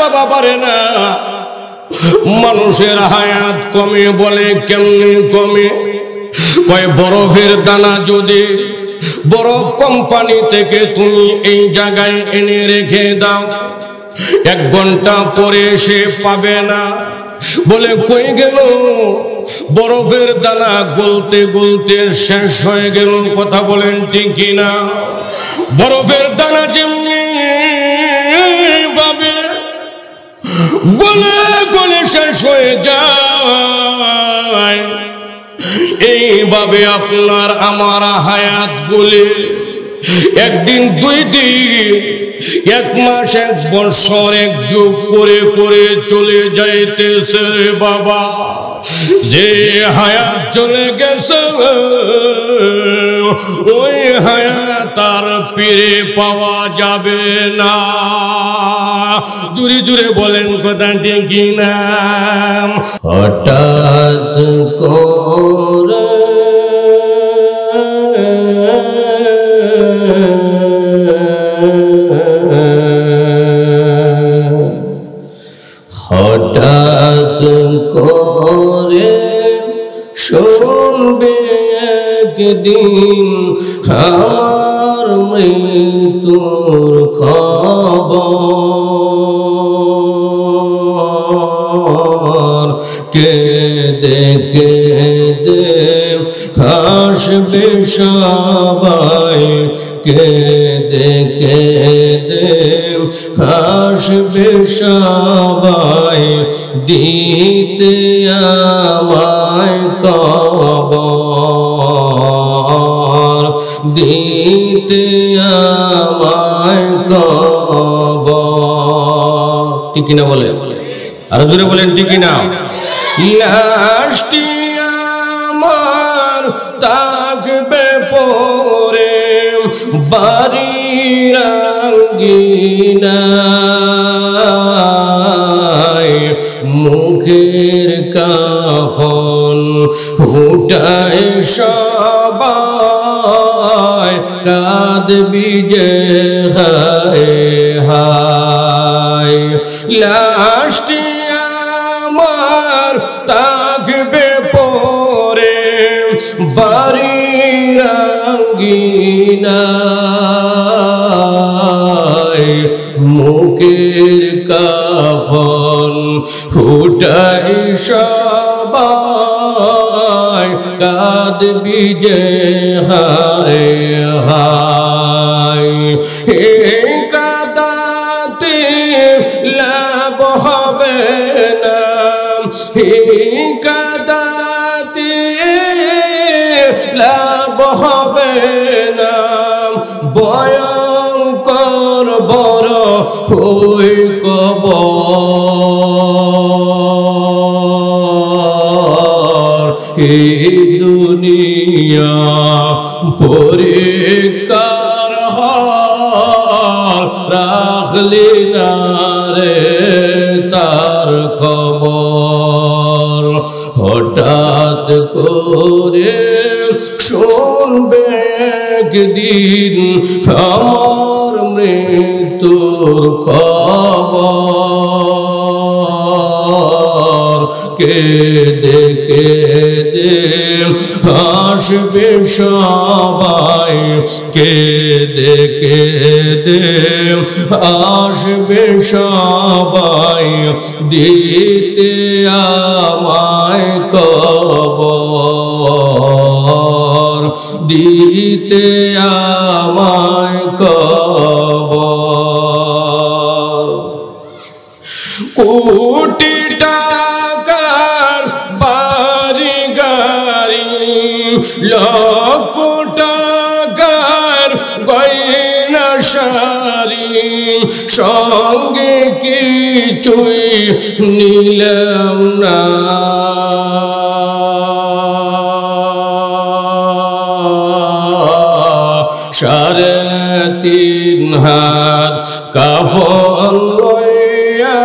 বাবা পারে না। মানুষের হায়াত কমে বলে কেমনে কমে? কয় বরফের দানা যদি বরফ কোম্পানি থেকে তুমি এই জায়গায় এনে রেখে দাও, 1 ঘন্টা পরে সে পাবে না। বলে কই গেল? বরফের দানা গলতে গলতে শেষ হয়ে গেল। কথা বলেন ঠিক কিনা? বরফের দানা যেমনি ভাবে গলে গলে শেষ হয়ে যায়, এইভাবে আপনার আমার হায়াত গুলি 1 দিন 2 দিন 1 মাস 1 বছর 1 যুগ করে করে চলে যাইতেছে বাবা। যে হায়াত চলে গেছে ওই হায়াত আর ফিরে পাওয়া যাবে না। জুড়ে জুড়ে বলেন কথা ঠিক কিনা? হঠাৎ করে হঠাৎ করে শুনবে একদিন আমার মৃত্যুর খবর। কেঁদে কেঁদে হাসবে সবাই, কেঁদে কেঁদে হাসবে সবাই, দিতে আমায় কবর, দিতে আমায় কবর। ঠিক কিনা বলে? আরো জোরে বলেন ঠিক কিনা? লাশটি আমার থাকবে পরে বাড়ির আঙ্গিনায়, মুখের কাফন উঠায় সবাই, কাঁদবি যে হায় হায়। লাশটি আমার থাকবে পরে বাড়ির আঙ্গিনায়, মুখের কাফন উঠাই সবাই, কাঁদবি যে হায় হায়। এই কাঁদাতে লাভ হবে না, এই কাঁদাতে লাভ হবে না, ভয়ঙ্কর বড় ওই কবর। এই দুনিয়া পরীক্ষার হল, রাখলি না রে তার খবর। হঠাৎ করে শুনবে একদিন আমার মৃত্যুর খবর। কেঁদে কেঁদে হাসবে সবাই, কেঁদে কেঁদে হাসবে সবাই, দিতে আমায় কবর, দিতে আমায় কবর। কোটি টাকার বাড়ি গাড়ি, লক্ষ টাকার গয়না শাড়ি, সঙ্গে কিছুই নিলাম না। সাড়ে 3 হাত কাফন লইয়া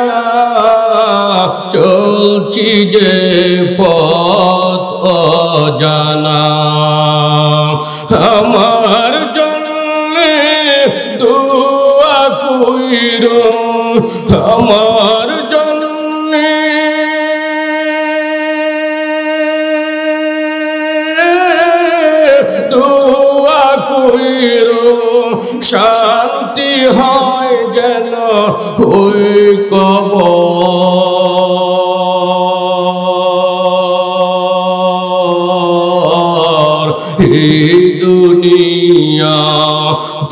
চলছি যে পথ অজানা। আমার জন্যে দোয়া কইরো আমার জন্যে দোয়া কইরো শান্তি হয় যেন ওই কবর এই দুনিয়া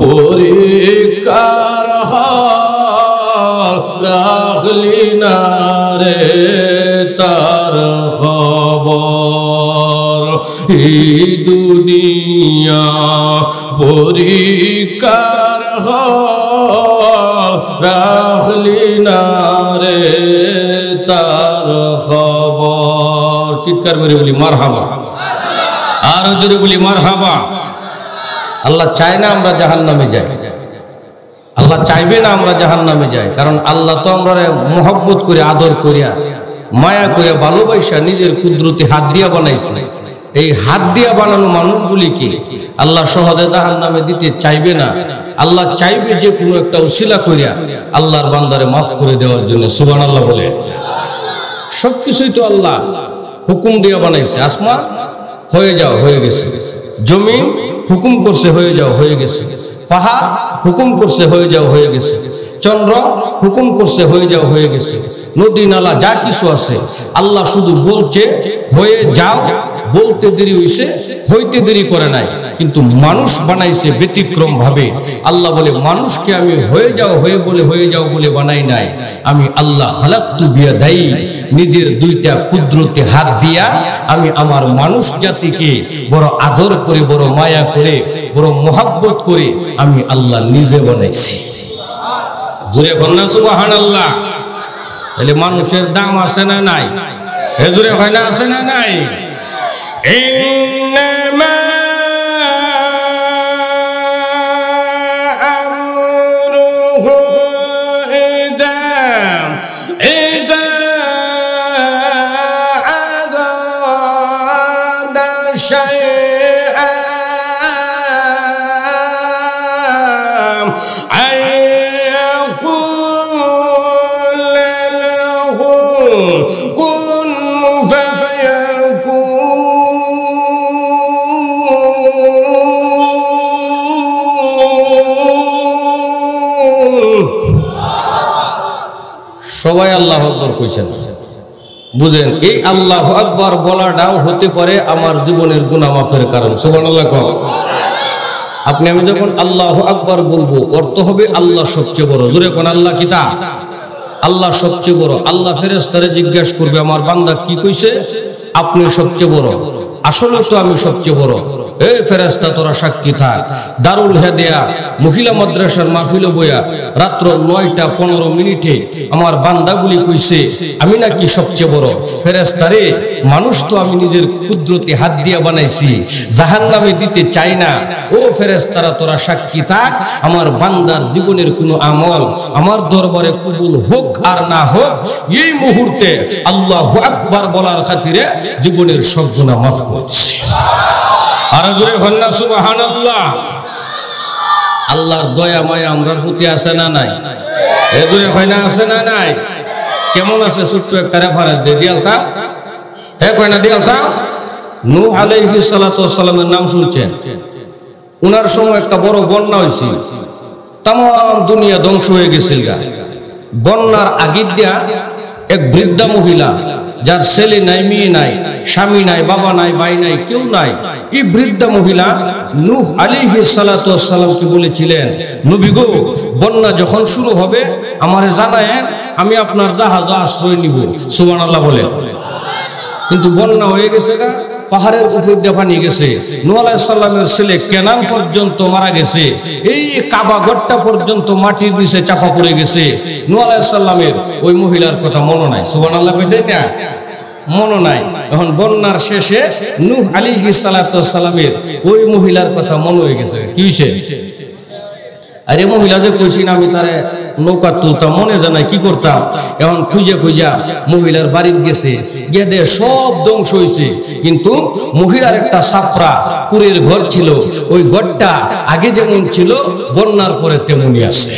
পরিকার রাখলি না রে তার খবর এই দুনিয়া পরিকার রাখলি না রে তার খবর। চিৎকার করে বলি মারহাবা, আর জোরে বলি মারহাবা। আল্লাহ চায় না আমরা জাহান্নামে যাই, আল্লাহ চাইবে না আমরা জাহান্নামে যাই, কারণ আল্লাহ তো আমরা মোহব্বত করে আদর করিয়া মায়া করে ভালোবাসা নিজের কুদরতি হাত দিয়া বানাইছে। এই হাত দিয়া বানানো মানুষগুলিকে আল্লাহ সহজে জাহান্নামে দিতে চাইবে না। আল্লাহ চাইবে যে কোনো একটা উসিলা করিয়া আল্লাহর বান্দারে মাফ করে দেওয়ার জন্য। সুবহানাল্লাহ বলে। সবকিছুই তো আল্লাহ হুকুম দিয়া বানাইছে। আসমান হয়ে যাও, হয়ে গেছে। জমিন হুকুম করছে হয়ে যাও, হয়ে গেছে। পাহাড় হুকুম করছে হয়ে যাও, হয়ে গেছে। চন্দ্র হুকুম করছে হয়ে যাও, হয়ে গেছে। নদী নালা যা কিছু আছে আল্লাহ শুধু বলছে হয়ে যাও, বলতে দেরি হইছে, হইতে দেরি করে নাই। কিন্তু মানুষ বানাইছে ব্যতিক্রম ভাবে। আল্লাহ বলে মানুষকে আমি হয়ে যাও হয়ে যাও বলে বানাই নাই, আমি আল্লাহ খালাকতু বিয়াদাই, নিজের দুইটা কুদরতে হাত দিয়া আমি আমার মানুষ জাতিকে বড় আদর করে, বড় মায়া করে, বড় মোহাব্বত করে আমি আল্লাহ নিজে বানাইছি। জোরে বন্যা সুবহানাল্লাহ। তাহলে মানুষের দাম আছে না নাই? এ জোরে হয় না, আছে না নাই? ইন্নামা আমরুহু ইযা আরাদা শাইআন আয়াকুল লাহু কুন ফায়াকুন। সবাই আল্লাহু আকবার কইছেন। বুঝেন, এই আল্লাহু আকবার বলাটাও হতে পারে আমার জীবনের গুনাহ মাফের কারণ। সুবহানাল্লাহ। আপনি আমি যখন আল্লাহু আকবার বলবো অর্থ হবে আল্লাহ সবচেয়ে বড়। জোরে কোন আল্লাহ কিতা? আল্লাহ সবচেয়ে বড়। আল্লাহ ফেরেশতারে জিজ্ঞাসা করবে আমার বান্দা কি কইছে? আপনি সবচেয়ে বড়। আসলে তো আমি সবচেয়ে বড়। এ ফেরেশতা তোরা সাক্ষী থাক। দারুল হেদিয়া মহিলা মাদ্রাসার মাহফিলে বইয়া রাত্র 9:15 আমার বান্দাগুলি কইছে আমি নাকি সবচেয়ে বড়। ফেরেশতারে মানুষ তো আমি নিজের কুদরতি হাত দিয়া বানাইছি, জাহান্নামে দিতে চাই না। ও ফেরেশতারা তোরা সাক্ষী থাক, আমার বান্দার জীবনের কোনো আমল আমার দরবারে কবুল হোক আর না হোক, এই মুহূর্তে আল্লাহু আকবার বলার খাতিরে জীবনের সব গুনাহ মাফ করছি। আর জোরে বলেন সুবহানাল্লাহ। আল্লাহর দয়া মায়া আমরার প্রতি আছে না নাই? এ জোরে হয় না, আছে না নাই? কেমন আছে? ছোট্ট একটা রেফারেন্স দিয়ে দিয়ালতা। হে কয় না দিয়ালতা। নূহ আলাইহিস সালাতু ওয়াস সালামের নাম শুনছেন? উনার সময় একটা বড় বন্যা হয়েছিল, তাম দুনিয়া ধ্বংস হয়ে গেছিল। বন্যার আগির দিয়া এক বৃদ্ধা মহিলা, যার ছেলে নাই, মেয়ে নাই, স্বামী নাই, বাবা নাই, ভাই নাই, কেউ নাই, এই বৃদ্ধা মহিলা নূহ আলাইহিস সালাতু ওয়াস সালামকে বলেছিলেন, নবী গো, বন্যা যখন শুরু হবে আমারে জানায়েন, আমি আপনার জাহাজে আশ্রয় নিব। সুবহানাল্লাহ বলেন। কিন্তু বন্যা হয়ে গেছে না, পাহাড়ের উপর দিয়ে পানি গেছে। নূহ আলাইহিস সালামের ছেলে কেনান পর্যন্ত মারা গেছে। এই কাবা ঘরটা পর্যন্ত মাটির নিচে চাপা পড়ে গেছে। নূহ আলাইহিস সালামের ওই মহিলার কথা মনে নাই। সুবহানাল্লাহ কইতে না, মনে নাই। এখন বন্যার শেষে নূহ আলাইহিস সালাতু ওয়াস সালামের ওই মহিলার কথা মনে হয়ে গেছে। কি হইছে? আরে মহিলা যে কইছি না আমি তারে নৌকা তুলতাম, মনে জানাই কি করতাম। এখন খুঁজে খুঁজা মহিলার বাড়িতে গেছে, গিয়ে দে সব ধ্বংস হয়েছে। কিন্তু মহিলার একটা ছাপরা কুড়ের ঘর ছিল, ওই ঘরটা আগে যেমন ছিল বন্যার পরে তেমনই আছে।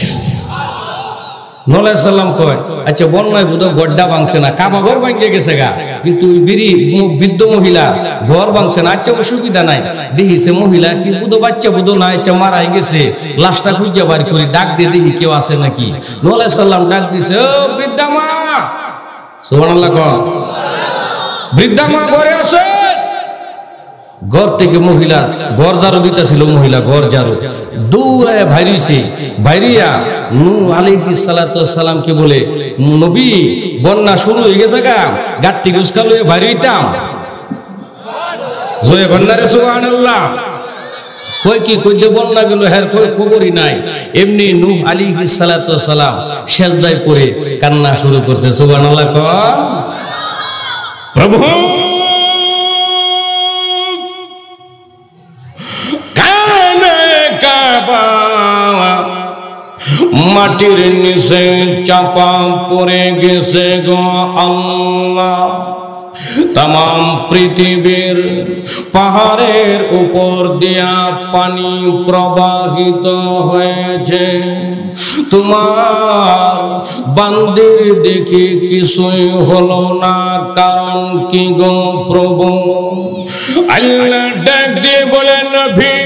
নূহ আলাইহিস সালাম কয় আচ্ছা বন্যায় বুধ গড্ডা ভাঙছে না, কাবা ঘর ভাঙে গেছে গা, কিন্তু ওই বৃদ্ধ মহিলা ঘর ভাঙছে না। আচ্ছা অসুবিধা নাই, দেখিছে মহিলা কি বুধ বাচ্চা বুধ না, আচ্ছা মারাই গেছে, লাশটা খুঁজে বাড়ি করে ডাক দিয়ে দেখি কেউ আছে নাকি। নূহ আলাইহিস সালাম ডাক দিছে, ও বৃদ্ধা মা, সুবহানাল্লাহ কোন, বৃদ্ধা মা ঘরে আসে। ঘর থেকে মহিলা ঘর ঝাড়ু দিতেছিল, মহিলা ঘর ঝাড়ু দৌড়ায় ভাইরিছে, ভাইরিয়া নূহ আলাইহিস সালাতু ওয়াস সালামকে বলে, নবী বন্যা শুরু হয়ে গেছে গা, গাট্টি গুসকা লয়ে ভাইরিতাম জয় বন্যারে সুবহানাল্লাহ। কই কি কইতে বন্যা গেল, হের কই খবরই নাই। এমনি নূহ আলাইহিস সালাতু ওয়াস সালাম সিজদায় পড়ে কান্না শুরু করতে, সুবহানাল্লাহ কোন। প্রভু মাটির নিচে চাপা পড়ে গেছে গো আল্লাহ। तमाम পৃথিবীর পাহাড়ের উপর দিয়া পানি প্রবাহিত হয়েছে, তোমার বান্দির দেখি কিছুই হলো না, কারণ কি গো প্রভু? আল্লাহ ডাক দিয়ে বলেন, নবী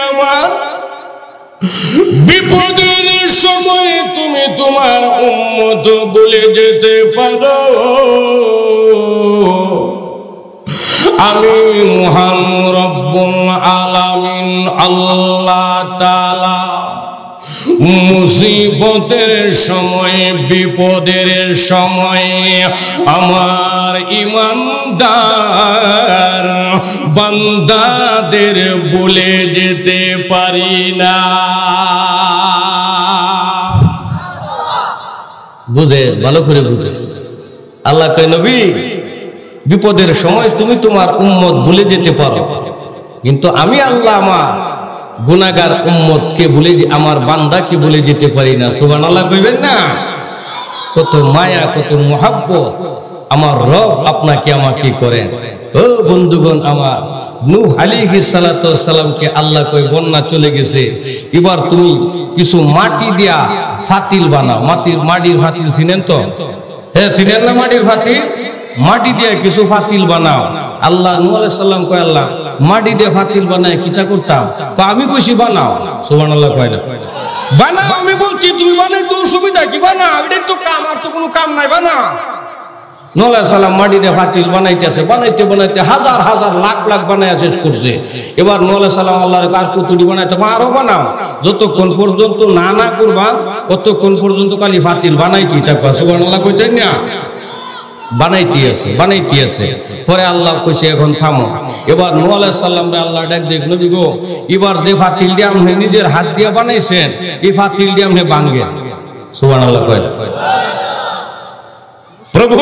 আমার, বিপদের সময় তুমি তোমার উম্মত বলে যেতে পারো, আমি মহান রব্বুল আলামিন আল্লাহ তাআলা মুসিবতের সময়, বিপদের সময় আমার ঈমানদার বান্দাদের বলে যেতে পারি না। বুঝে, ভালো করে বুঝে। আল্লাহ কয়, নবী বিপদের সময় তুমি তোমার উম্মত ভুলে যেতে পারো, কিন্তু আমি আল্লাহ আমার গুনাহগার উম্মতকে ভুলে, আমার বান্দাকে ভুলে যেতে পারি না। সুবহানাল্লাহ কইবেন না? কত মায়া, কত মুহাব্বত আমার রব আপনাকে আমাকে করেন। ও বন্ধুগণ আমার, নূহ আলাইহিস সালাতু ওয়াস সালামকে আল্লাহ কয় বন্যা চলে গেছে, এবার তুমি কিছু মাটি দিয়া ফাতিল বানাও। মাটির ফাতিল চিনেন তো? হ্যাঁ চিনেন না মাটির ফাতিল? মাটি দিয়ে কিছু ফাতিল বানাও। আল্লাহ নূহ আলাইহিস সালাম কয়, আল্লাহ মাটি দিয়ে ফাতিল বানায় কিটা করতাম? আমি কইছি বানাও। সুবহানাল্লাহ কয় না? বানাও, আমি বলছি তুমি বানাইতে অসুবিধা কি? বানাও, এটাই তো কাম, আর তো কোনো কাম নাই, বানাও। নূহ আলাইহিস সালাম মাটি দিয়ে ফাতিল বানাইতেছে, বানাইতে বানাইতে হাজার হাজার লাখ লাখ বানাইয়া শেষ করছে। এবার নূহ আলাইহিস সালাম আল্লাহর কার কুতুরি বানাইতে, আরো বানাও, যতক্ষণ পর্যন্ত না করবা ততক্ষণ পর্যন্ত খালি ফাতিল বানাইতেই থাকবা। সুবহানাল্লাহ কইতেন না? বানাইতে আছে। পরে আল্লাহ কইছে এখন থামো। এবার নূহ আলাইহিস সালামরে আল্লাহ ডাক দেখ, নবী গো এবার যে ফাতিল দিয়ে আপনি নিজের হাত দিয়ে বানাইছেন, এই ফাতিল দিয়ে আপনি ভাঙেন। সুবহানাল্লাহ কয়। প্রভু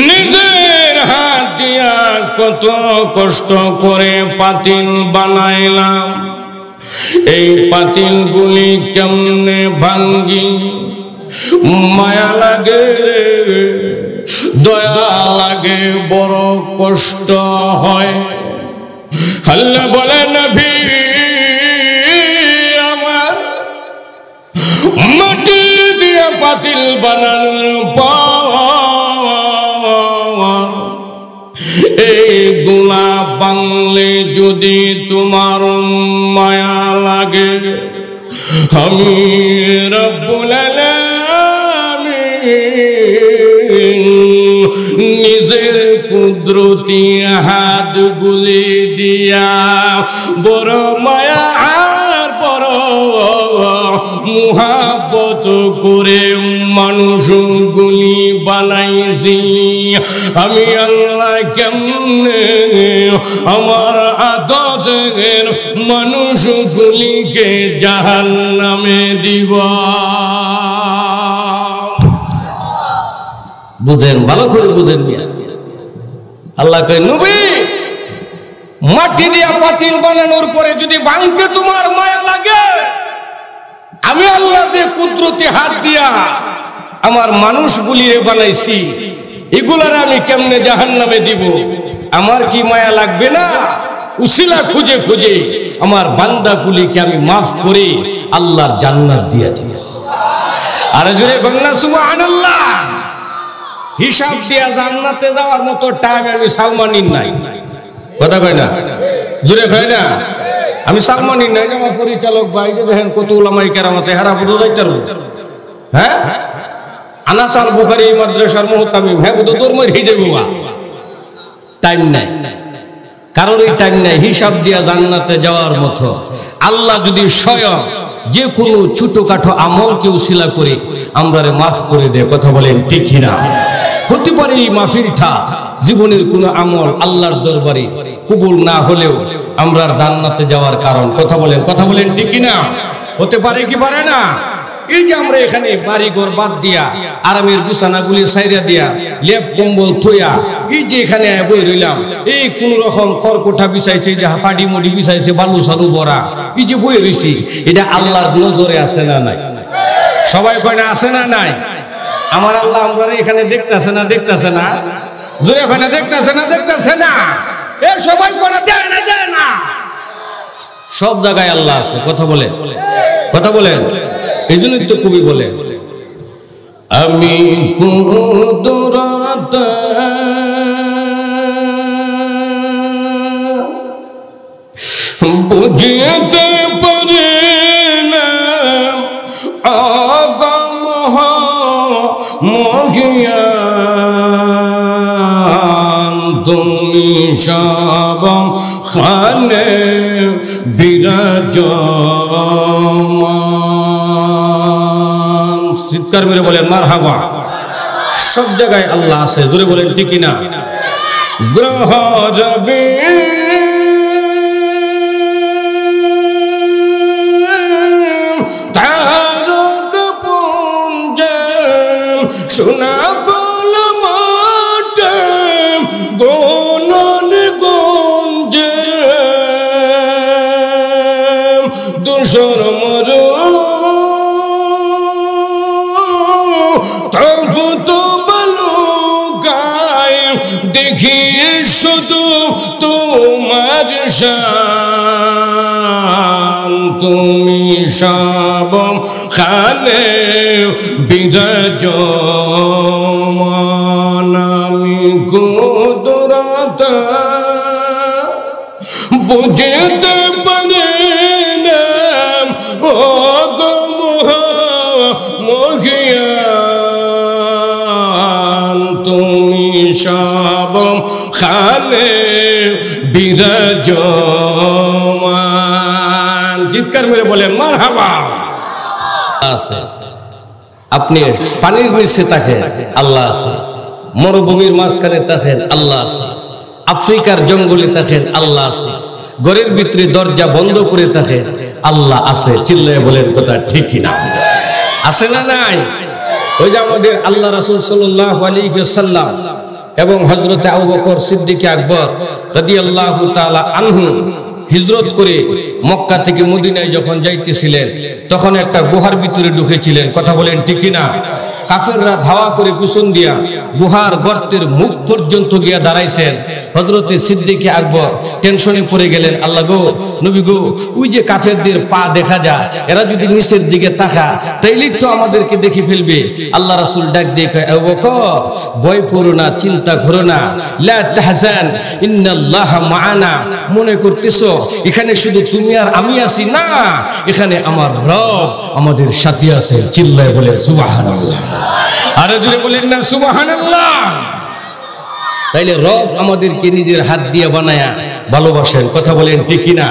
নিজের হাত দিয়া কত কষ্ট করে পাতিল বানাইলাম, এই পাতিলগুলি কেমনে ভাঙ্গি? মায়া লাগে, দয়া লাগে, বড় কষ্ট হয়। আল্লাহ বলে, নবী আমার, মাটি দিয়ে পাতিল বানানোর পর এই গুনাহ বাংলে যদি তোমার মায়া লাগে, আমি রব্বুল আলামিন নিজের কুদরতি হাতগুলি দিয়া বড় মায়া আর বড় মুহাব্বত করে মানুষগুলি বানাইছি। আমি আল্লাহ কেমনে আমার আদতের মানুষগুলিকে জাহান্নামে দিব? বুঝেন, ভালো করে বুঝেন। আল্লাহ কয়, নবী মাটি দিয়া পাতিল বানানোর পরে যদি ভাঙতে তোমার মায়া লাগে, আমি আল্লাহ যে কুদরতি হাত দিয়া আমার মানুষগুলিরে বানাইছি, এগুলার আমি কেমনে জাহান্নামে দিব? আমার কি মায়া লাগবে না? উসিলা খুঁজে খুঁজে আমার বান্দাগুলিকে আমি মাফ করে আল্লাহর জান্নাত দিয়ে দিব। আর জোরে বলনা সুবহানাল্লাহ। হিসাব দিয়া জান্নাতে যাওয়ার মতো টাইম আমি সালমানির নাই, কথা কয় না, জোরে কয় না, আমি সালমানির নাই। আমার পরিচালক ভাই যে দেখেন কত উলামায়ে কেরাম আছে, হেরা বুঝো যাইতার, হ্যাঁ আনাস আল বুখারী মাদ্রাসার মুহতামিম, হ্যাঁ বুঝো তোর মই হিজে বাবা, টাইম নাই, কারোরই টাইম নাই হিসাব দিয়া জান্নাতে যাওয়ার মতো। আল্লাহ যদি স্বয়ং যে কোনো ছোটখাটো আমলকে উসিলা করে আমরারে মাফ করে দেয়, কথা বলেন ঠিক না? হতে পারে এই মাহফিলটা জীবনের কোনো আমল আল্লাহর দরবারে কবুল না হলেও আমরা জান্নাতে যাওয়ার কারণ, কথা বলেন ঠিক না? হতে পারে কি পারে না? এই যে আমরা এখানে বাড়ি ঘর বাদ দিয়া আরামের বিছানাগুলি সাইরা দিয়া লেপ কম্বল থইয়া এই যে এখানে বই রইলাম, এই কোন রকম খড়কোঠা বিছাইছে, যে হাফাডি মুডি বিছাইছে, বালু সালু ভরা, এই যে বই রইছি, এটা আল্লাহর নজরে আছে না নাই? সবাই কয় না আছে না নাই? আমার আল্লাহ আমরা এখানে দেখতেছে না? জোরে কয় না দেখতেছে না? এ সবাই কয় না দেয় না? সব জায়গায় আল্লাহ আছে, কথা বলেন। এই জন্যই তো কবি বলে, আমি কুদরত বুঝতে পারি না, আগম মহিয়ান তুমি সব খানে বিরাজমান। চিৎকার মেরে বলেন মারহাবা। সব জায়গায় আল্লাহ আছে, জোরে বলেন ঠিক না? গ্রহ রবি তারক পুঞ্জ সোনা ফুল মাঠে গনন গঞ্জে দুশর মরু তবু তো বলো গায় দেখি শুধু তোমার শান, তুমি সব খানে বিরাজমান। আমি কুদরত বুঝতে পারি না, ও গো মহিয়ান তুমি সব খানে বিরাজমান। চিৎকার মেরে বলেন মারহাবা। আছে আপনি পানির নিচে থাকেন, আল্লাহ আছে। মরুভূমির মাঝখানে থাকেন, আল্লাহ আছে। আফ্রিকার জঙ্গলে থাকেন, আল্লাহ আছে। ঘরের ভিতরে দরজা বন্ধ করে থাকেন, আল্লাহ আছে। চিল্লায় বলেন কথা ঠিক কিনা? আছে না নাই? ওই যে আমাদের আল্লাহ রাসূল সাল্লাল্লাহু আলাইহি ওয়াসাল্লাম এবং হযরতে আবু বকর সিদ্দিক আকবর রাদিয়াল্লাহু তাআলা আনহু হিজরত করে মক্কা থেকে মদিনায় যখন যাইতেছিলেন, তখন একটা গুহার ভিতরে ঢুকেছিলেন, কথা বলেন ঠিক কিনা? কাফেররা ধাওয়া করে পিছন দিয়া গুহার গর্তের মুখ পর্যন্ত গিয়া দাঁড়াইছেন। হযরতে সিদ্দিক আকবর টেনশনে পড়ে গেলেন, আল্লাহ গো, নবী গো, ওই যে কাফেরদের পা দেখা যায়, এরা যদি নিচের দিকে তাকা তাইলে তো আমাদেরকে দেখে ফেলবে। আল্লাহ রাসূল ডাক দিয়ে কয়, আবু বকর ভয় করো না, চিন্তা করো না, লা তাহজান ইন্নাল্লাহা মাআনা। মনে করতেছো এখানে শুধু তুমি আর আমি আছি? না, এখানে আমার রব আমাদের সাথে আছে। চিল্লায় বলেন সুবহানাল্লাহ। আরে জোরে বলেন না সুবহানাল্লাহ। তাইলে রব আমাদেরকে নিজের হাত দিয়ে বানায়া ভালোবাসেন, কথা বলেন ঠিক না?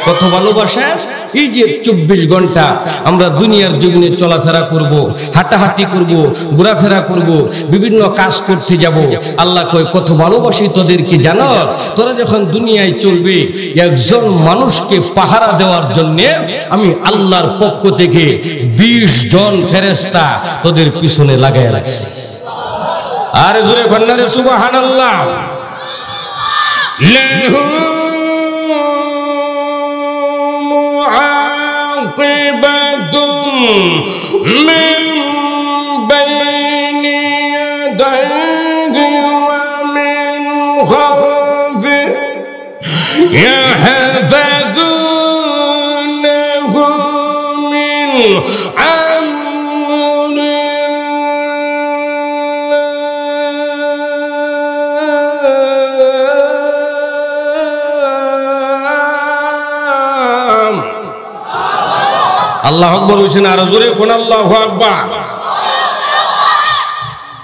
কত ভালোবাসেন। এই যে 24 ঘন্টা আমরা দুনিয়ার জীবনে চলাফেরা করব, হাঁটাহাঁটি করব, ঘোরাফেরা করব, বিভিন্ন কাজ করতে যাব, আল্লাহ কয় কত ভালোবাসি তোদেরকে জানো? তোরা যখন দুনিয়ায় চলবে, একজন মানুষকে পাহারা দেওয়ার জন্য আমি আল্লাহর পক্ষ থেকে 20 জন ফেরেশতা তোদের পিছনে লাগায় রাখছি। আর জোরে বন্নারে সুবহানাল্লাহ। লাহু মুআকিবাতুম মিন বাইনি ইয়াদাইহি ওয়া মিন খালফিহি ইয়াহফাযুনাহু আল্লাহু আকবার হইছেন আরো জোরে কোন আল্লাহু আকবার।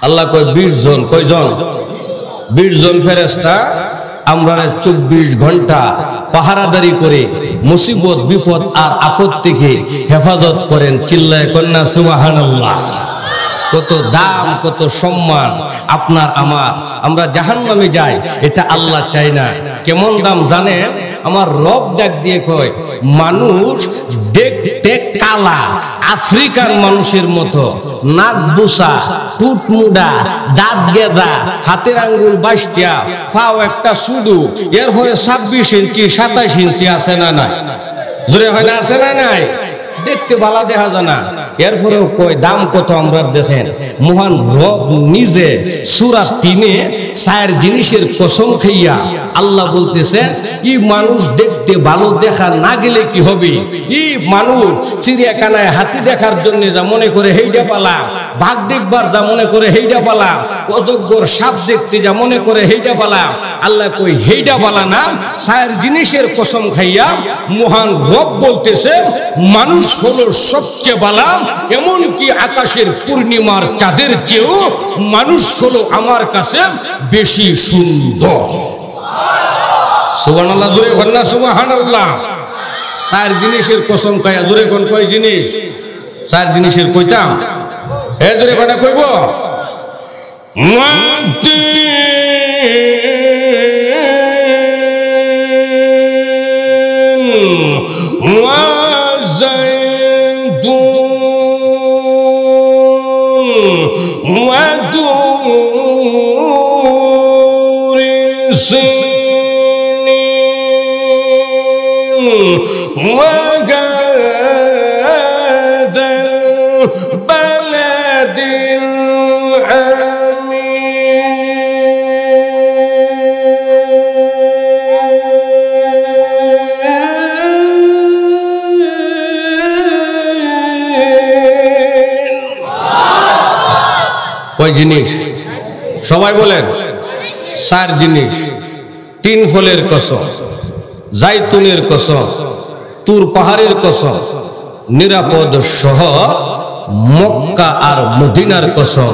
আল্লাহ কয় 20 জন, কয়জন? 20 জন ফেরেশতা আমরা 24 ঘন্টা পাহারাদারি করে মুসিবত বিপদ আর আফত থেকে হেফাজত করেন। চিল্লায় কন্যা সুবহানাল্লাহ। কত দাম, কত সম্মান আপনার আমার। আমরা জাহান্নামে যাই, এটা আল্লাহ চাই না। কেমন দাম জানেন? আমার রব ডাক দিয়ে কয়, মানুষ দেখতে কালা, আফ্রিকান মানুষের মতো, নাক বুসা, টুট মুডা, দাঁত গেদা, হাতের আঙ্গুল 22টা, পাও একটা শুধু, এরপরে 26 ইঞ্চি 27 ইঞ্চি আছে না নাই? জোরে হয় না, আছে না নাই? দেখতে ভালো দেখা যায় না, এরপরেও কয় দাম কত। আমরা দেখেন মহান রব নিজে সূরা 3-এ 4 জিনিসের কসম খাইয়া আল্লাহ বলতেছেন, ই মানুষ দেখতে ভালো দেখা না গেলে কি হবে? ই মানুষ চিড়িয়াখানায় হাতি দেখার জন্য যা মনে করে হেইডা পালা, বাঘ দেখবার যা মনে করে হেইডা পালা, অজগর সাপ দেখতে যা মনে করে হেইডা পালা। আল্লাহ কই হেইডা পালা না, 4 জিনিসের কসম খাইয়া মহান রব বলতেছে মানুষ হলো সবচেয়ে বালা, এমনকি আকাশের পূর্ণিমার চাঁদের চেয়েও মানুষ হলো আমার কাছে বেশি সুন্দর। সুবহানাল্লাহ, জোরে বলেন না সুবহানাল্লাহ। 4 জিনিসের কসম খাইয়া, জোরে কোন কয় জিনিস? 4 জিনিসের কইতাম, এ জোরে কোনা কইব মাটি কয় জিনিস? সবাই বলেন 4 জিনিস। 3 ফলের কসম, জাইতুনের কসম, তুর পাহাড়ের কসম, নিরাপদ শহর মক্কা আর মদিনার কসম।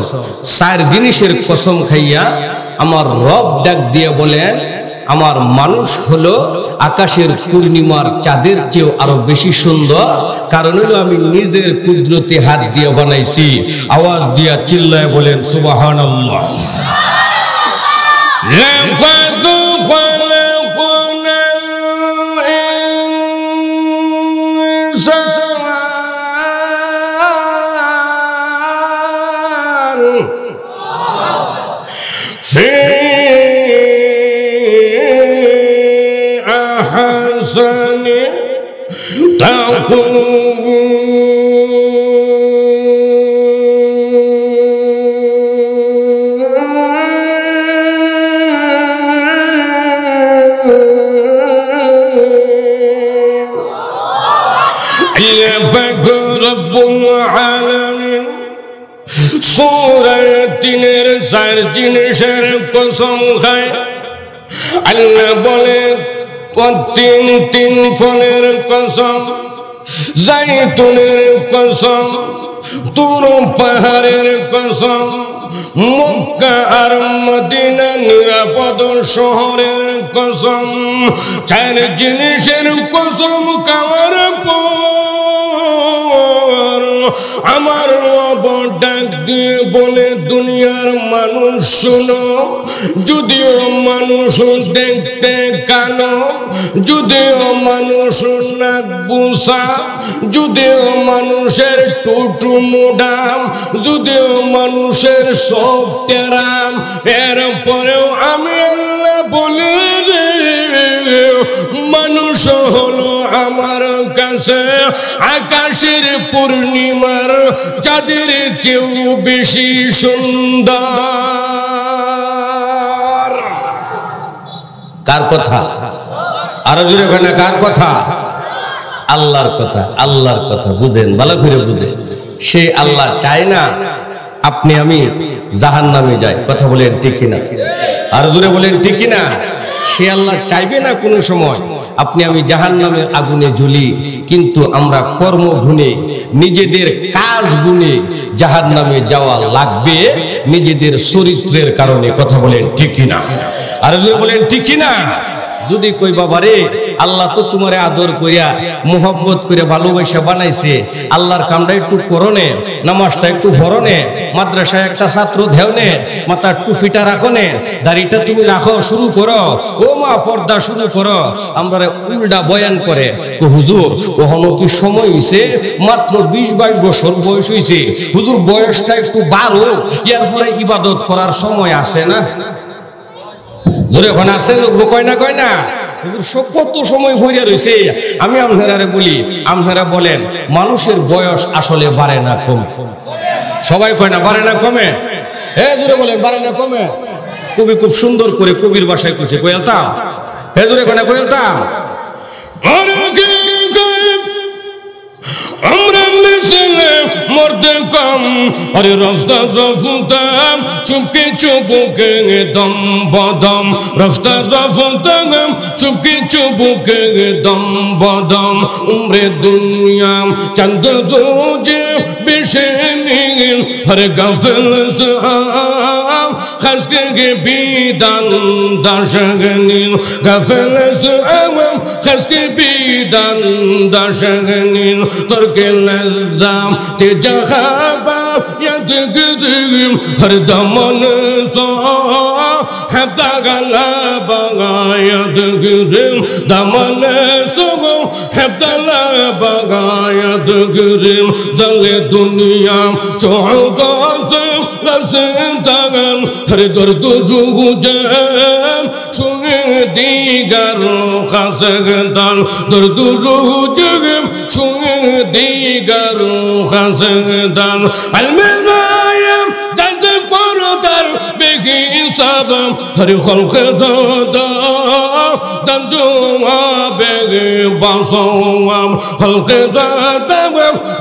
4 জিনিসের কসম খাইয়া আমার রব ডাক দিয়ে বলেন আমার মানুষ হলো আকাশের পূর্ণিমার চাঁদের চেয়েও আরো বেশি সুন্দর। কারণ হলো আমি নিজের কুদরতে হাত দিয়ে বানাইছি। আওয়াজ দিয়া চিল্লায় বলেন সুবহানাল্লাহ। সূরা 3-এর 4 জিনিসের কসম খায় আল্লাহ বলেন, 3 ফলের কসম, জাইতুনের কসম, তুর পাহাড়ের কসম, মক্কা আর মদিনা নিরাপদ শহরের কসম। 4 জিনিসের কসম খাওয়ার পর আমার রব ডাক দিয়ে বলে, দুনিয়ার মানুষ শুনো, যদিও মানুষ দেখতে কালো, যদিও মানুষ নাক বুসা, যদিও মানুষের টুটু মুডাম, যদিও মানুষের সব টেরাম, এরপরেও আমি আল্লাহ বলে যে মানুষ হলো আমার কাছে আকাশের পূর্ণিমার চাঁদের চেয়েও বেশি সুন্দর। কার কথা? আরো জোরে বলেন কার কথা? আল্লাহর কথা। আল্লাহর কথা বুঝেন, ভালো করে বুঝেন। সে আল্লাহ চায় না আপনি আমি জাহান্নামে যাই। কথা বলেন ঠিক কিনা? আরো জোরে বলেন ঠিক কিনা? সে আল্লাহ চাইবে না কোনো সময় আপনি আমি জাহান্নামের আগুনে জ্বলি, কিন্তু আমরা কর্ম গুণে নিজেদের কাজ গুণে জাহান্নামে যাওয়া লাগবে নিজেদের চরিত্রের কারণে। কথা বলেন ঠিক কিনা? আর যদি বলেন ঠিক কিনা? যদি কই বাবা রে আল্লাহ তো তোমারে আদর করিয়া মোহব্বত করে ভালোবাসা বানাইছে, আল্লাহর কামটা একটু করনে, নামাজটা একটু ভরনে, মাদ্রাসায় একটা ছাত্র ধেওনে, মাথার টুপিটা রাখনে, দাড়িটা তুমি রাখো, শুরু করো, ও মা পর্দা শুরু করো, আমরা উল্টা বয়ান করে হুজুর ওহনো কি সময় হইছে, মাত্র 20-22 বছর বয়স হইছে, হুজুর বয়সটা একটু বাড়ো, এরপরে ইবাদত করার সময় আছে না? ধরে ওখানে আসেন কয় না কত সময় ভরিয়া রয়েছে। আমি আপনারা বলি, আপনারা বলেন মানুষের বয়স আসলে বাড়ে না কমে? সবাই কয় না বাড়ে না কমে? জোরে বলেন বাড়ে না কমে? কবি খুব সুন্দর করে কবির ভাষায় কইছে, কইলতাম জোরে কয় না কইলতাম আমরা মিছিলে মরতে কম, আরে রাস্তা রফতাম চুপকে চুপকে দম বদম, রাস্তা রফতাম চুপকে চুপকে দম বদম, উমরে দুনিয়া চন্দ রোজে বেশে নীল হর গফল সাম খাসকে গে বিদান দাশগনিল, গফল সাম খাসকে বিদান দাশগনিল, তোরকে লজ্জাম তে জাহাবা ইয়াদ গজিম হর দমন সো হাবদা গালা বাগায়াদ গজিম, দমন সো হাবদা বাগায়াদ গজিম, জলে দুনিয়া চৌগাত রসতাগম হর দর্দ রুজাম শুনে দিগার খাসগদান, দর্দ রুজাম শুনে দিগার খাসগদান, আলমেরায়াম দাদ ফরদার বেগি সাদম হর খলক দাদা দঞ্জুয়া বেগে বাসওয়াম খলক দাদা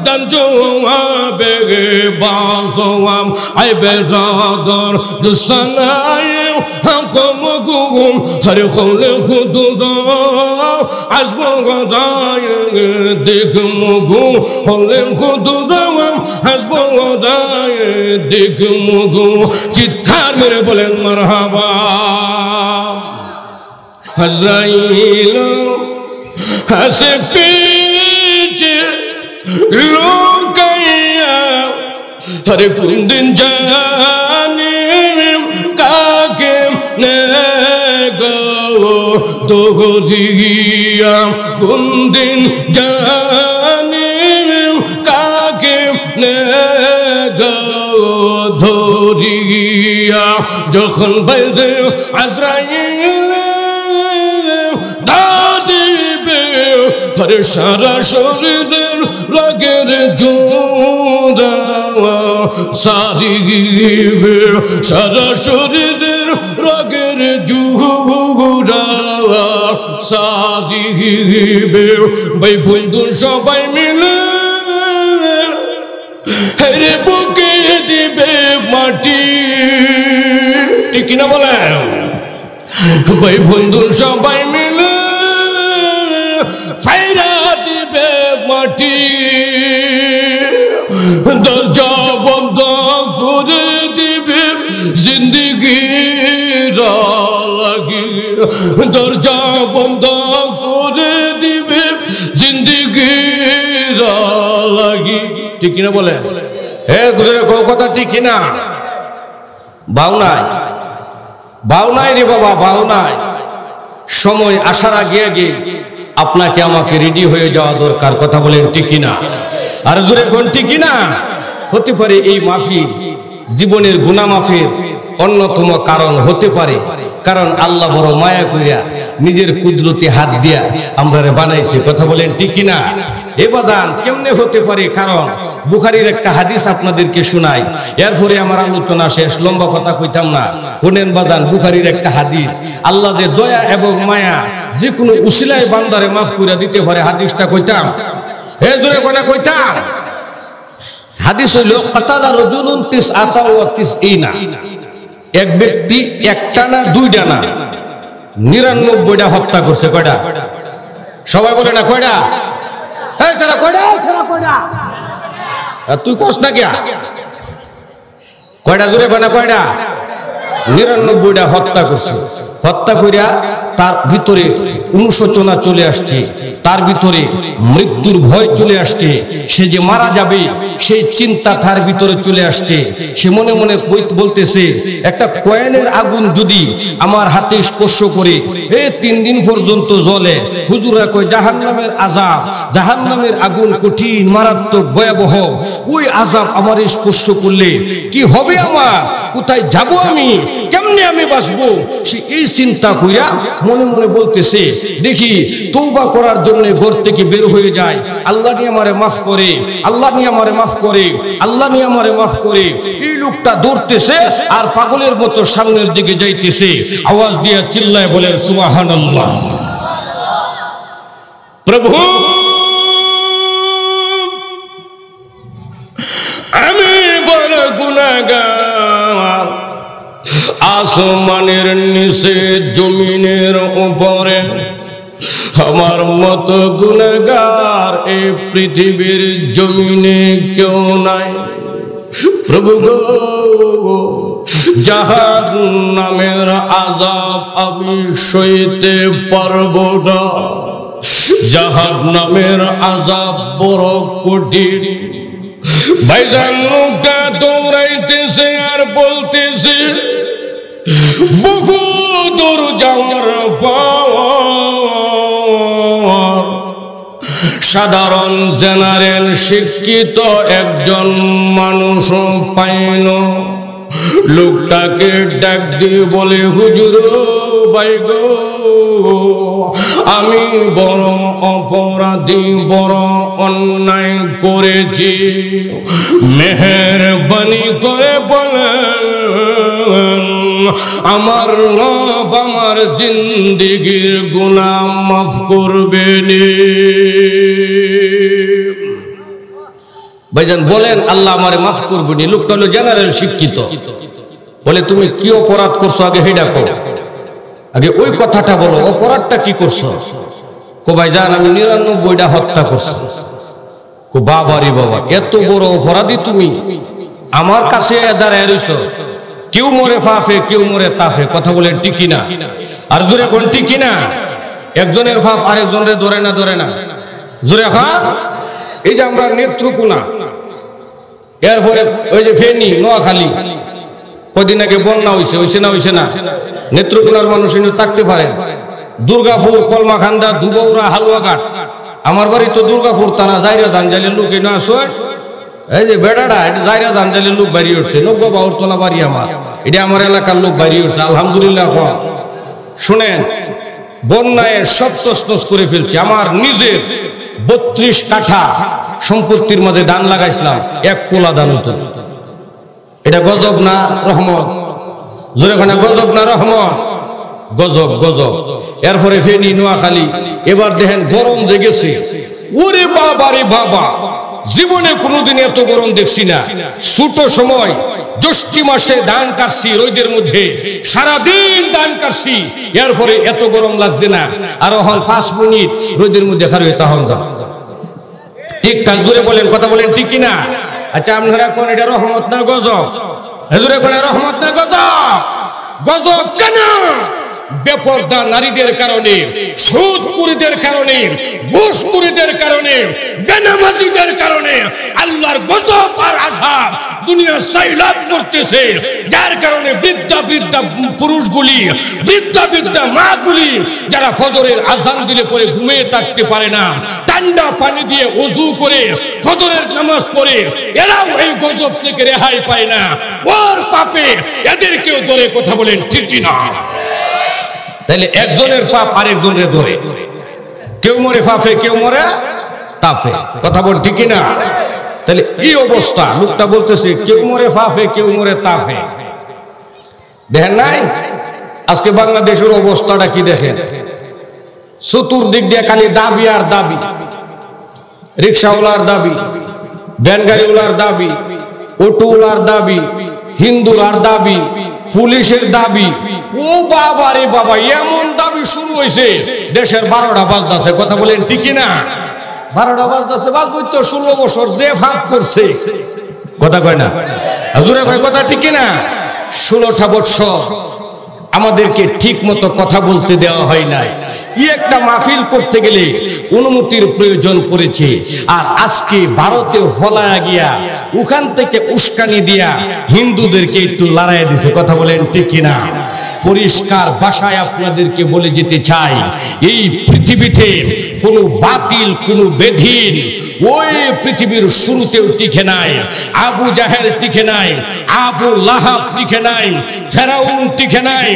দঞ্জুয়া বেগে বাসওয়াম, আই বেজাদর দুসনায়ে হাকম গুগুম হর খলক খুদা আজবো গদায়ে দেখ মুগু হলে খুদা আজবো গদায়ে দেখ মুগু, চিৎকার করে বলেন মারহাবা। আজরাইল হাসে পিছে লুকাইয়া হরে কোন দিন জানি কাকে নে গো দোগজিয়া, কোন দিন জানি কাকে নে গো ধরিয়া, যখন বাইরে আজরাইল দাজিবে হরে সারা শরীরের রাগের জোড়া সারিবে, সারা শরীরের রাগের জোড়া সারিবে, ভাই বন্ধু সবাই মিলে হেরে বুকে দিবে মাটি, ঠিক কিনা বলেন? ভাই বন্ধু সবাই মিলে ফাইরা দিবে মাটি, দরজা বন্ধ করে দিবে জিন্দগি লাগি, দরজা বন্ধ করে দিবে জিন্দগি লাগি, ঠিক কিনা বলে? গুজরে কথা ঠিক কিনা? বাউ নাই রে বাবা, বাউ নাই। সময় আসার আগে আগে আপনাকে আমাকে রেডি হয়ে যাওয়া দরকার। কথা বলেন ঠিক কিনা? আর জোরে কোন ঠিক কিনা? হতে পারে এই মাহফিল জীবনের গুনাহ মাফের অন্যতম কারণ হতে পারে, কারণ আল্লাহ বড় মায়া কইরা নিজের কুদরতি হাত দিয়া আমরারে বানাইছে। কথা বলেন ঠিক কিনা? এ বাজান কেমনে হতে পারে? কারণ বুখারীর একটা হাদিস আপনাদেরকে শোনাই, এরপরে আমার আলোচনা শেষ, লম্বা কথা কইতাম না। শুনেন বাজান, বুখারীর একটা হাদিস, আল্লাহ যে দয়া এবং মায়া যে কোনো উসিলায় বান্দারে মাফ করে দিতে পারে, হাদিসটা কইতাম। জোরে কোনা কইতাম। হাদিস হইল কাতালা রাজুলুন তিসআতা ওয়া তিসঈনা, এক ব্যক্তি একটা না দুইটা না 99টা হত্যা করছে। কয়টা? সবাই বলে না কয়টা? তুই কষ্ট না কিয়া? কয়টা জোরে কয়না? কয়টা? 99টা হত্যা করছে। হত্যা করিয়া তার ভিতরে অনুশোচনা চলে আসছে, তার ভিতরে মৃত্যুর ভয় চলে আসছে, সে যে মারা যাবে সেই চিন্তা তার ভিতরে চলে আসছে। সে মনে মনে বলতেছে, একটা কয়েনের আগুন যদি আমার হাতে স্পর্শ করে 3 দিন পর্যন্ত জ্বলে, হুজুররা কয় জাহান্নামের আযাব, জাহান্নামের আগুন কঠিন মারাত্মক ভয়াবহ, ওই আযাব আমার স্পর্শ করলে কি হবে আমার, কোথায় যাব আমি, কেমনে আমি বাঁচবো? সে এই চিন্তা কইরা মনে মনে বলতেছে, দেখি তওবা করার জন্য ঘর থেকে বের হয়ে যায়, আল্লাহ নিয়ে আমারে মাফ করে, আল্লাহ নিয়ে আমারে মাফ করে, আল্লাহ নিয়ে আমারে মাফ করে। এই লোকটা দৌড়তেছে আর পাগলের মতো সামনের দিকে যাইতেছে, আওয়াজ দিয়ে চিল্লায় বলেন সুবহানাল্লাহ। প্রভু আমি বড় গুনাহগার, আসমানের নিচে জমিনের উপরে আমার মতো গুনাহগার এই পৃথিবীর জমিনে কেউ নাই। প্রভু গো, জাহান্নামের আযাব আমি সইতে পারবো না, জাহান্নামের আযাব বড় কঠিন। ভাইজান লোকটা দৌড়াইতেছে আর বলতেছে, বহু দূর যাওয়ার পর সাধারণ জেনারেল শিক্ষিত একজন মানুষ পাইল। লোকটাকে ডাক দিয়ে বলে, হুজুর ভাই গো, আমি বড় অপরাধী, বড় অন্যায় করেছি, মেহেরবানি করে বলেন আমার রব আমার জিন্দেগীর গুনাহ মাফ করবেন। ভাইজান বলেন আল্লাহ আমারে মাফ করবেন। লোকটা হলো জেনারেল শিক্ষিত। বলে তুমি কি অপরাধ করছো আগে হেডা কও, আগে ওই কথাটা বলো, অপরাধটা কি করছো? কো ভাইজান আমি 99টা হত্যা করছি। কো বাবা রে বাবা, এত বড় অপরাধী তুমি, আমার কাছে দাঁড়ায় রইছো। কেউ মরে ফাফে, কেউ মরে তাফে, কথা বলেন ঠিক কিনা? আর জোরে কোন ঠিক কিনা? একজনের ফাপ আরেকজনের ধরে না, ধরে না, জোরে খান। এই যে আমরা নেত্রকোনা, এরপরে ওই যে ফেনী, নোয়াখালী, কদিন আগে বন্যা হয়েছে, হয়েছে না? হয়েছে না? নেত্রকোনার মানুষ থাকতে পারে। দুর্গাপুর, কলমাখান্দা, দুবৌরা, হালুয়াঘাট, আমার বাড়ি তো দুর্গাপুর থানা, জাইরা জাঞ্জালের লোক এনে আসো। এই যে বেড়াটা, এটা জাইরা জাঞ্জালের লোক বাড়ি উঠছে, নব্বই বাউরতলা বাড়ি আমার, এটা আমার এলাকার লোক বাড়ি উঠছে, আলহামদুলিল্লাহ। শুনেন, বন্যায় সব তছনছ করে ফেলছে। আমার নিজের 32 কাঠা সম্পত্তির মাঝে ধান লাগাইছিলাম, 1 কোলা ধান হতো। এটা গজব না রহমত? জোরে খানা গজব না রহমত? গজব, গজব। এরপরে ফেনী, নোয়াখালী, এবার দেখেন গরম যে গেছে, ওরে বাবা রে বাবা, জীবনে কোনোদিন এত গরম দেখছি না। ছোট সময় জ্যৈষ্ঠ মাসে ধান কাটছি, রোদের মধ্যে সারাদিন ধান কাটছি, এরপরে এত গরম লাগছে না। আর এখন 5 মিনিট রোদের মধ্যে খারো তখন ঠিকঠাক। জোরে বলেন, কথা বলেন ঠিক কিনা? আচ্ছা আপনারা কোন এটা রহমত না গজব? জোরে কোন রহমত না গজব? গজব কেন? বেপরদা নারীদের কারণে, সুদখোরদের কারণে, ঘুষখোরদের কারণে, বেনামাজিদের কারণে আল্লাহর গজব আর আযাব দুনিয়া সাইলাব করতেছে। যার কারণে বৃদ্ধা বৃদ্ধা পুরুষগুলি, বৃদ্ধা বৃদ্ধা মাগুলি, যারা ফজরের আযান দিলে পরে ঘুমিয়ে থাকতে পারে না, ঠান্ডা পানি দিয়ে ওযু করে ফজরের নামাজ পড়ে, এরাও এই গজব থেকে রেহাই পায় না। ওর পাপে এদেরকেও ধরে, কথা বলেন ঠিক কিনা? তাহলে একজনের পাপ আরেকজনের ধরে, কেউ মরে ফাফে, কেউ মরে তাফে, কথা বল ঠিক কিনা? তাহলে এই অবস্থা, লোকটা বলতেছে কেউ মরে ফাফে, কেউ মরে তাফে। দেখেন নাই আজকে বাংলাদেশের অবস্থাটা কি? দেখেন চতুর্দিক দিয়ে খালি দাবি আর দাবি, রিক্সাওয়ালার দাবি, ভ্যান গাড়িওয়ালার দাবি, অটোওয়ালার দাবি, হিন্দুর আর দাবি, পুলিশের দাবি, ও বাবা রে বাবা, এমন দাবি শুরু হয়েছে দেশের 12টা বাজতেছে। কথা বলেন ঠিক না? 12টা বাজতেছে, বাজবই তো। 16 বছর যে ফাঁক করছে, কথা কয় না হুজুরে ভাই, কথা ঠিক না? 16টা বছর আমাদেরকে ঠিক মতো কথা বলতে দেওয়া হয় নাই। একটা মাহফিল করতে গেলে অনুমতির প্রয়োজন পড়েছে। আর আজকে ভারতে হলায়া গিয়া ওখান থেকে উস্কানি দিয়া হিন্দুদেরকে একটু লড়াইয়া দিছে। কথা বলেন ঠিক কিনা? পরিষ্কার ভাষায় আপনাদেরকে বলে যেতে চাই, এই পৃথিবীতে কোনো বাতিল, কোনো বেধীন ওই পৃথিবীর শুরুতেও টিকে নাই। আবু জাহেল টিকে নাই, আবু লাহাব টিকে নাই, ফেরাউন টিকে নাই,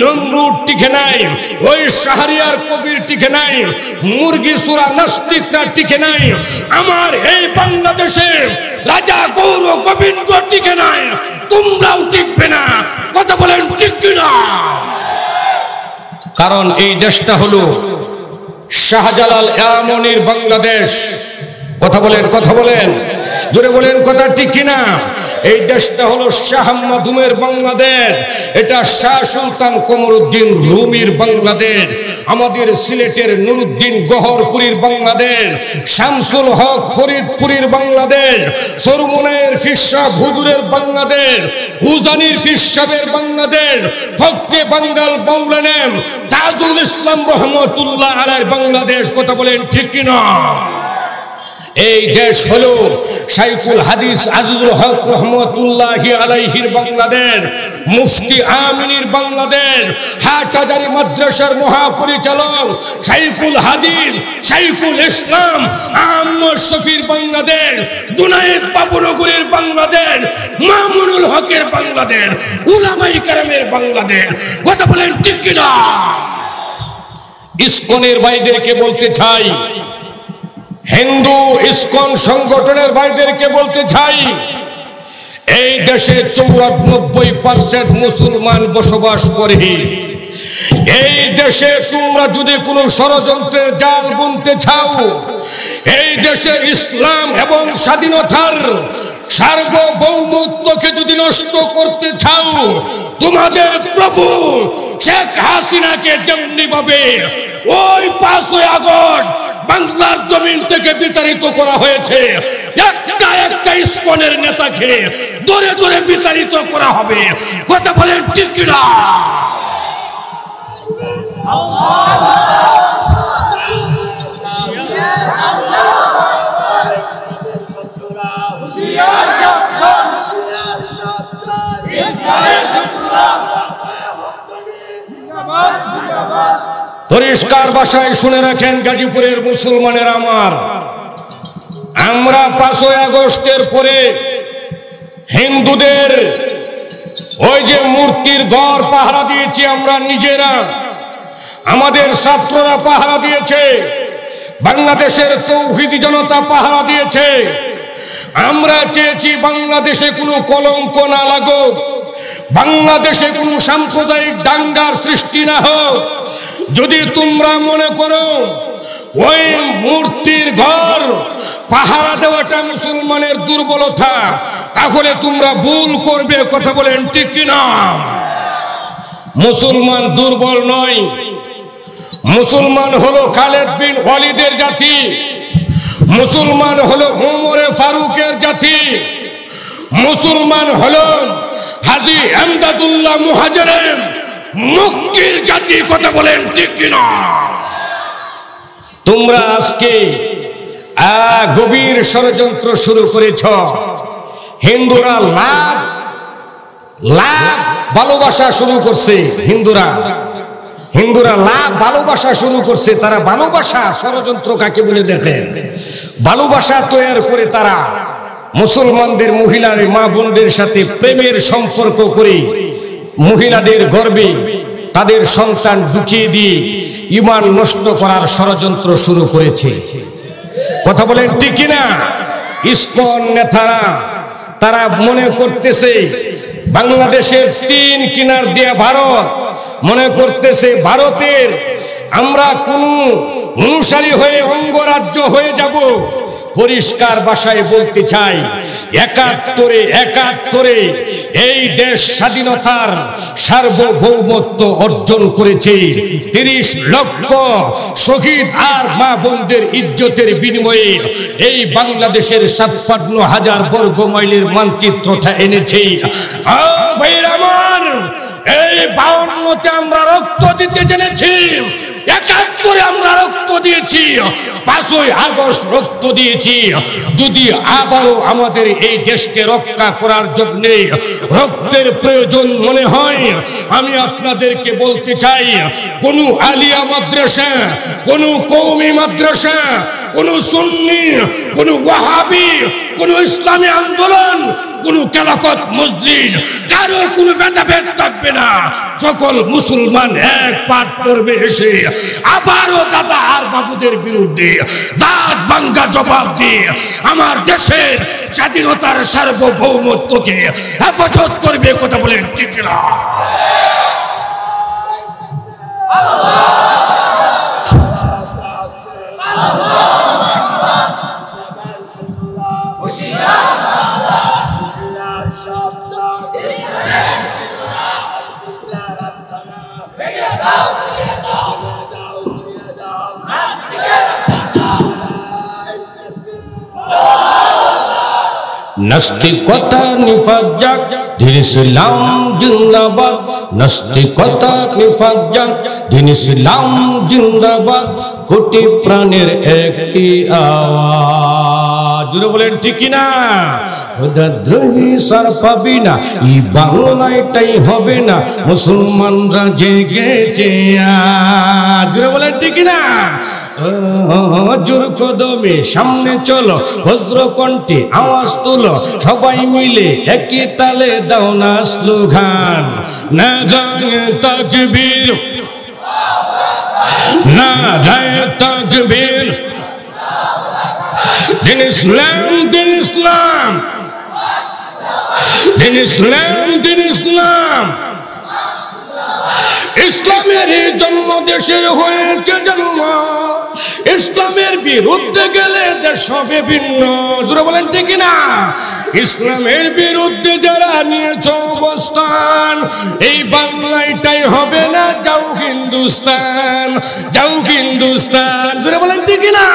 নমরুদ টিকে নাই, ওই শাহরিয়ার কবির টিকে নাই, মুরগি সুরা নাস্তিকরা টিকে নাই। আমার এই বাংলাদেশে রাজা গৌর গোবিন্দ টিকে নাই, তোমরাও টিকবে না। কথা বলেন ঠিক কিনা? কারণ এই দেশটা হলো শাহজালাল আমনির বাংলাদেশ। কথা বলেন, কথা বলেন, জোরে বলেন, কথা ঠিক কিনা? এই দেশটা হলো শাহ মাধুমের বাংলাদেশ, এটা শাহ সুলতান কমরউদ্দিন রুমির বাংলাদেশ, আমাদের সিলেটের নুরুদ্দিন গহরপুরীর বাংলাদেশ, শামসুল হক ফরিদপুরীর বাংলাদেশ, সরমুনায়ের ফিরশাহ হুজুরের বাংলাদেশ, উজানির ফিরশাহের বাংলাদেশ, ফকরে বাঙ্গাল মাওলানা তাজুল ইসলাম রহমতুল্লাহ আলাইহির বাংলাদেশ। কথা বলেন ঠিক কিনা? এই দেশ হলো শাইখুল হাদিস আজিজুল হক রহমতুল্লাহি আলাইহির বাংলাদেশ, মুফতি আমিনীর বাংলাদেশ, হাটহাজারী মাদ্রাসার মহাপরিচালক শাইখুল হাদিস শাইখুল ইসলাম আহমদ শফির বাংলাদেশ, জুনায়েদ বাবুনগরের বাংলাদেশ, মামুনুল হকের বাংলাদেশ, উলামায়ে কেরামের বাংলাদেশ। কথা বলেন ঠিক কিনা? ইসকনের ভাইদেরকে বলতে চাই, হিন্দু ইসকন সংগঠনের ভাইদেরকে বলতে চাই, এই দেশে 94% মুসলমান বসবাস করে। এই দেশে তোমরা যদি কোনো ষড়যন্ত্রের জাল বুনতে চাও, এই দেশের ইসলাম এবং স্বাধীনতার সার্বভৌমত্বকে যদি নষ্ট করতে চাও, তোমাদের প্রভু শেখ হাসিনাকে যেমনি ভাবে ওই 5ই আগস্ট বাংলার জমিন থেকে বিতাড়িত করা হয়েছে, একটা একটা ইসকনের নেতাকে ধরে ধরে বিতাড়িত করা হবে। কথা বলেন ঠিক কিনা? পরিষ্কার ভাষায় শুনে রাখেন গাজীপুরের মুসলমানের আমার, আমরা 5ই আগস্টের পরে হিন্দুদের ওই যে মূর্তির ঘর পাহারা দিয়েছি আমরা নিজেরা, আমাদের ছাত্ররা পাহারা দিয়েছে, বাংলাদেশের তৌহিদি জনতা পাহারা দিয়েছে। আমরা চেয়েছি বাংলাদেশে কোনো কলঙ্ক না লাগুক, বাংলাদেশে কোনো সাম্প্রদায়িক দাঙ্গার সৃষ্টি না হোক। যদি তোমরা মনে করো ওই মূর্তির ঘর পাহারা দেওয়াটা মুসলমানের দুর্বলতা, তাহলে তোমরা ভুল করবে। কথা বলেন ঠিক কিনা? মুসলমান দুর্বল নয়, মুসলমান হলো খালেদ বিন ওয়ালিদের জাতি, মুসলমান হলো ওমরে ফারুকের জাতি, মুসলমান হলো হাজী এমদাদুল্লাহ মুহাজিরের মক্কির জাতি। কথা বলেন ঠিক কিনা? তোমরা আজকে গভীর ষড়যন্ত্র শুরু করেছ। হিন্দুরা লাভ লাভ ভালোবাসা শুরু করছে, হিন্দুরা লাভ ভালোবাসা শুরু করছে। তারা ভালোবাসা ষড়যন্ত্র কাকে বলে দেখেন, ভালোবাসা তৈরি করে তারা মুসলমানদের মহিলার মা বোনদের সাথে প্রেমের সম্পর্ক করে মহিলাদের গর্ভে তাদের সন্তান ঢুকিয়ে দিয়ে ঈমান নষ্ট করার ষড়যন্ত্র শুরু করেছে। কথা বলেন ঠিক কিনা? ইসকন নেতারা তারা মনে করতেছে বাংলাদেশের 3 কিনার দিয়ে ভারত, মনে করতেছে ভারতের আমরা কোন অনুসারী হয়ে অঙ্গরাজ্য হয়ে যাব। পরিষ্কার ভাষায় বলতে চাই, ৭১ এই দেশ স্বাধীনতার সার্বভৌমত্ব অর্জন করেছে। ৩০ লক্ষ শহীদ আর মা বোনদের ইজ্জতের বিনিময়ে এই বাংলাদেশের ৫৭,০০০ বর্গ মাইলের মানচিত্রটা এনেছে। ভাইরা আমার, এই ৫২তে আমরা রক্ত দিতে জেনেছি, ৭১ আমরা রক্ত দিয়েছি, ৫ই আগস্ট রক্ত দিয়েছি। যদি আবারও আমাদের এই দেশকে রক্ষা করার জন্য রক্তের প্রয়োজন মনে হয়, আমি আপনাদেরকে বলতে চাই, কোন আলিয়া মাদ্রাসা, কোন কওমি মাদ্রাসা, কোন সুন্নি, কোন ওয়াহাবি, কোন ইসলামী আন্দোলন, কোন খেলাফত মজলিস, কারো কোনো ভেদাভেদ থাকবে না। সকল মুসলমান এক পাঠ করবে এসে আবারও দাদা আর বাবুদের বিরুদ্ধে দাঁত ভাঙ্গা জবাব দিয়ে আমার দেশের স্বাধীনতার সার্বভৌমত্বকে হেফাজত করবে। কথা বলেন ঠিক না? নাস্তিকতা নিফাত যাক, দিন ইসলাম জিন্দাবাদ। নাস্তিকতা নিফাত যাক, দিন ইসলাম জিন্দাবাদ। কোটি প্রাণের একই আওয়াজ। জোরে বলেন ঠিক কিনা? খোদাদ্রোহী সার পাবি না, এই বাংলাটাই হবে না, মুসলমানরা জেগেছে আজ। জোরে বলেন ঠিক কিনা? জোর কদমে সামনে চলো, বজ্র কণ্ঠে আওয়াজ তুলো, সবাই মিলে একই তালে দাও না স্লোগান। না যায় তাকবীর, না যায় তাকবীর। দিন ইসলাম, দিন ইসলাম, দিন ইসলাম, দিন ইসলাম। ইসলামের জন্ম দেশের হয়েছে জন্ম, ইসলামের বিরুদ্ধে গেলে দেশ হবে ভিন্ন। জোরে বলেন ঠিক না? ইসলামের বিরুদ্ধে যারা নিয়েছ অবস্থান, এই বাংলাটাই হবে না, যাও হিন্দুস্তান, যাও হিন্দুস্তান। জোরে বলেন ঠিক না?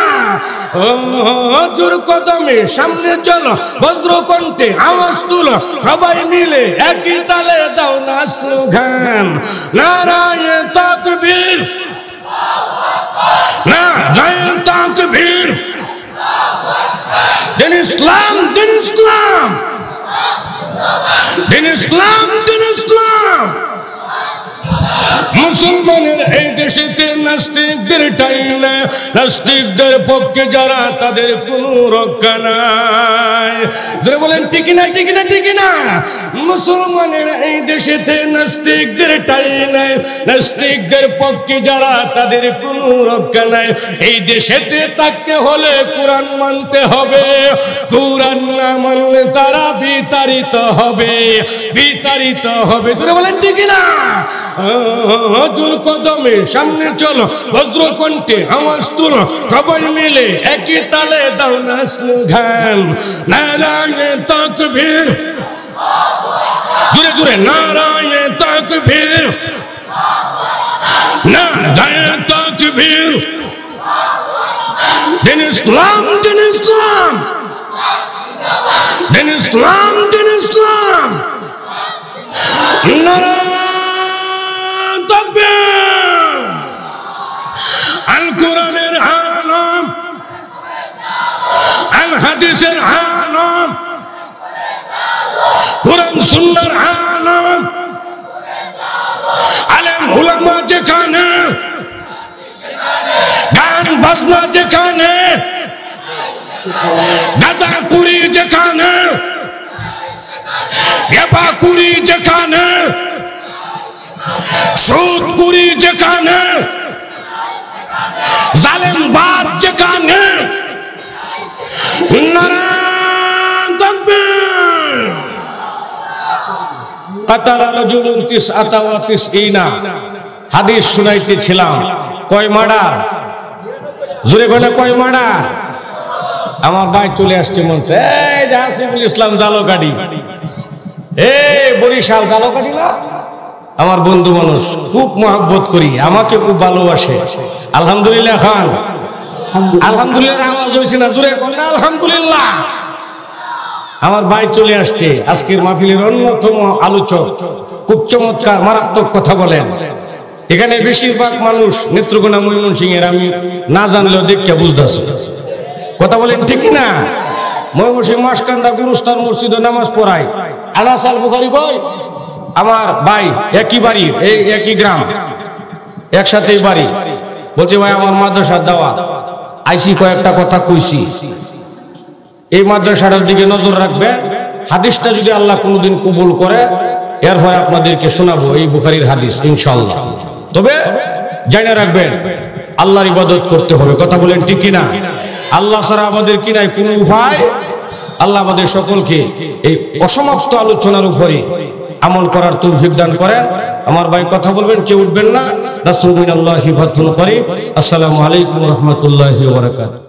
জোর কদমে সামনে চলো, বজ্র কণ্ঠে আওয়াজ তুলো, সবাই মিলে একই তালে দাও না স্লোগান। নারায়ে তাকবীর, নারায়ে তাকবীর। দিন ইসলাম, দিন ইসলাম, দিন ইসলাম, দিন ইসলাম। মুসলমানের এই দেশেতে নাস্তিকদের টাইনে, নাস্তিকদের পক্ষে যারা, তাদের কোনো রক্ষা নাই। যারা বলেন ঠিক না, ঠিক না, ঠিক না? মুসলমানের এই দেশেতে নাস্তিকদের টাইনে, নাস্তিকদের পক্ষে যারা, তাদের কোনো রক্ষা নাই। এই দেশেতে থাকতে হলে কোরআন মানতে হবে, কোরআন না মানলে তারা বিতাড়িত হবে, বিতাড়িত হবে। যারা বলেন ঠিক না? জোর কদমে সামনে চলো, বজ্র কণ্ঠে আওয়াজ তুলো, সবাই মিলে একই তালে দাও না স্লোগান। নারায়ে তাকবীর, জোরে জোরে নারায়ে তাকবীর, নারায়ে তাকবীর। দিন ইসলাম, দিন ইসলাম, দিন ইসলাম, দিন ইসলাম। নারায়ে তাকবীর। আল কোরআনের আলম, আল হাদিসের আলম, কোরআন সুন্নাহর আলম, আলেম উলামা যেখানে, গান বাজনা যেখানে, গাঁজাখুরি যেখানে, ইয়াবাখুরি যেখানে, সুদখুরি যেখানে, জালেমবাদ যেখানে, নারায়ে তাকবীর। কাতালা রাজুলুন তিসআতা ওয়া তিসঈনা, হাদিস শুনাইতেছিলাম। কয় মার্ডার? জোরে বলে কয় মার্ডার? আমার ভাই চলে আসছে মনছে, এই যে আসিফুল ইসলাম জালকাঠি, এই বরিশাল জালকাঠি না, আমার বন্ধু মানুষ, খুব মহব্বত করি, আমাকে খুব ভালোবাসে। আলহামদুলিল্লাহ খান, আলহামদুলিল্লাহ আওয়াজ হয়েছে না? জোরে বলেন আলহামদুলিল্লাহ। আমার ভাই চলে আসছে, আজকের মাহফিলের অন্যতম আলোচক, খুব চমৎকার মারাত্মক কথা বলেন। এখানে বেশিরভাগ মানুষ নেত্রকোনা ময়মনসিংহের, আমি না জানলেও দেখে বুঝতেছি, কথা বলেন ঠিক না? ময়মনসিংহ মাসকান্দা গুরুস্থান মসজিদে নামাজ পড়ায়। আনাস আল বুখারী কই আমার ভাই, একই বাড়ি, এই একই গ্রাম, একসাথেই বাড়ি। বলছে ভাই আমার মাদ্রাসার দাওয়াত আইসি, কয়েকটা কথা কইছি, এই মাদ্রাসাটার দিকে নজর রাখবে, হাদিসটা যদি আল্লাহ কোনোদিন কবুল করে এরপরে আপনাদেরকে শোনাবো এই বুখারীর হাদিস ইনশাআল্লাহ। তবে জানা রাখবেন আল্লাহর ইবাদত করতে হবে, কথা বলেন ঠিক কিনা? আল্লাহ ছাড়া আমাদের কি নাই কোনো উপায়। আল্লাহ আমাদের সকলকে এই অসমাপ্ত আলোচনার উপরে আমল করার তৌফিক দান করেন। আমার ভাই কথা বলবেন, কেউ উঠবেন না। রাসূলুল্লাহি ফাতুল করিম। আসসালামু আলাইকুম ওয়া রাহমাতুল্লাহি ওয়া বারাকাতুহু।